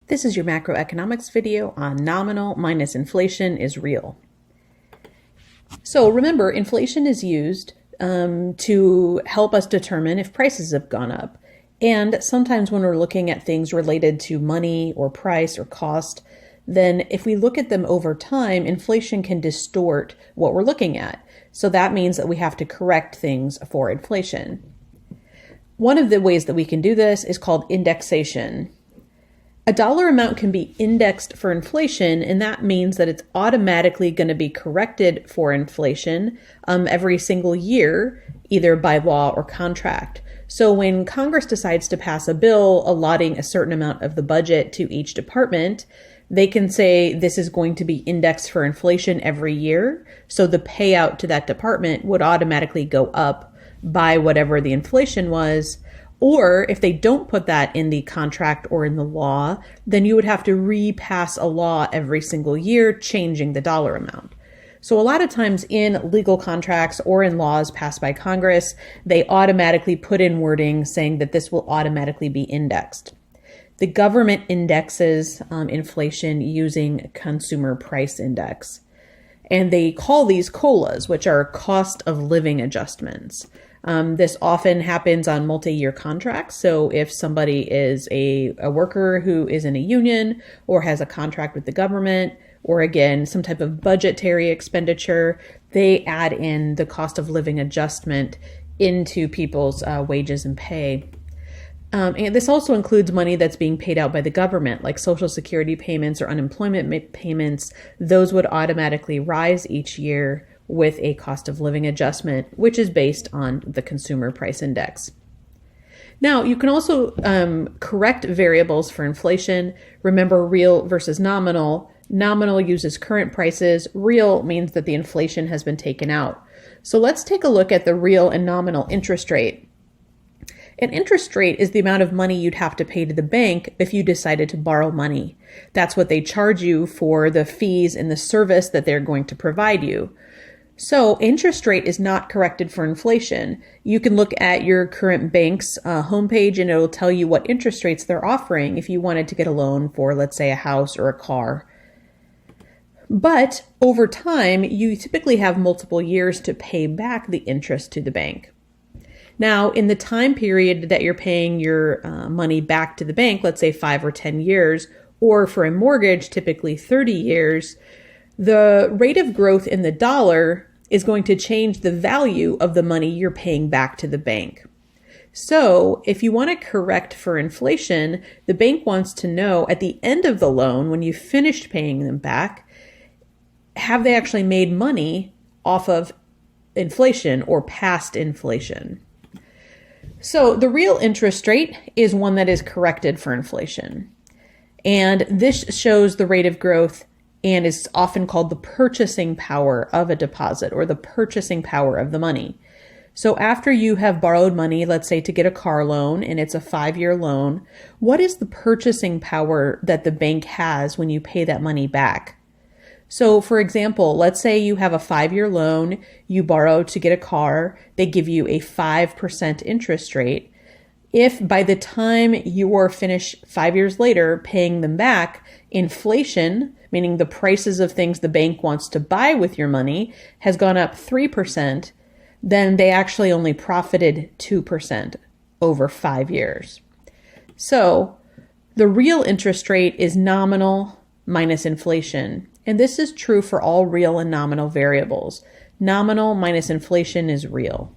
This is your macroeconomics video on nominal minus inflation is real. So remember, inflation is used to help us determine if prices have gone up. And sometimes when we're looking at things related to money or price or cost, then if we look at them over time, inflation can distort what we're looking at. So that means that we have to correct things for inflation. One of the ways that we can do this is called indexation. A dollar amount can be indexed for inflation, and that means that it's automatically going to be corrected for inflation every single year, either by law or contract. So when Congress decides to pass a bill allotting a certain amount of the budget to each department, they can say this is going to be indexed for inflation every year. So the payout to that department would automatically go up by whatever the inflation was. Or if they don't put that in the contract or in the law, then you would have to repass a law every single year, changing the dollar amount. So a lot of times in legal contracts or in laws passed by Congress, they automatically put in wording saying that this will automatically be indexed. The government indexes inflation using consumer price index. And they call these COLAs, which are cost of living adjustments. This often happens on multi-year contracts. So if somebody is a worker who is in a union or has a contract with the government, or again, some type of budgetary expenditure, they add in the cost of living adjustment into people's wages and pay. And this also includes money that's being paid out by the government, like Social Security payments or unemployment payments. Those would automatically rise each year with a cost of living adjustment, which is based on the consumer price index. Now, you can also correct variables for inflation. Remember, real versus nominal. Nominal uses current prices. Real means that the inflation has been taken out. So let's take a look at the real and nominal interest rate. An interest rate is the amount of money you'd have to pay to the bank if you decided to borrow money. That's what they charge you for the fees and the service that they're going to provide you. So interest rate is not corrected for inflation. You can look at your current bank's homepage and it'll tell you what interest rates they're offering if you wanted to get a loan for, let's say, a house or a car. But over time, you typically have multiple years to pay back the interest to the bank. Now, in the time period that you're paying your money back to the bank, let's say 5 or 10 years, or for a mortgage, typically 30 years, the rate of growth in the dollar is going to change the value of the money you're paying back to the bank. So if you want to correct for inflation, the bank wants to know at the end of the loan, when you finished paying them back, have they actually made money off of inflation or past inflation? So the real interest rate is one that is corrected for inflation. And this shows the rate of growth and is often called the purchasing power of a deposit or the purchasing power of the money. So after you have borrowed money, let's say to get a car loan and it's a 5-year loan, what is the purchasing power that the bank has when you pay that money back? So for example, let's say you have a 5-year loan, you borrow to get a car, they give you a 5% interest rate. If by the time you are finished 5 years later paying them back, inflation, meaning the prices of things the bank wants to buy with your money, has gone up 3%, then they actually only profited 2% over 5 years. So the real interest rate is nominal minus inflation. And this is true for all real and nominal variables. Nominal minus inflation is real.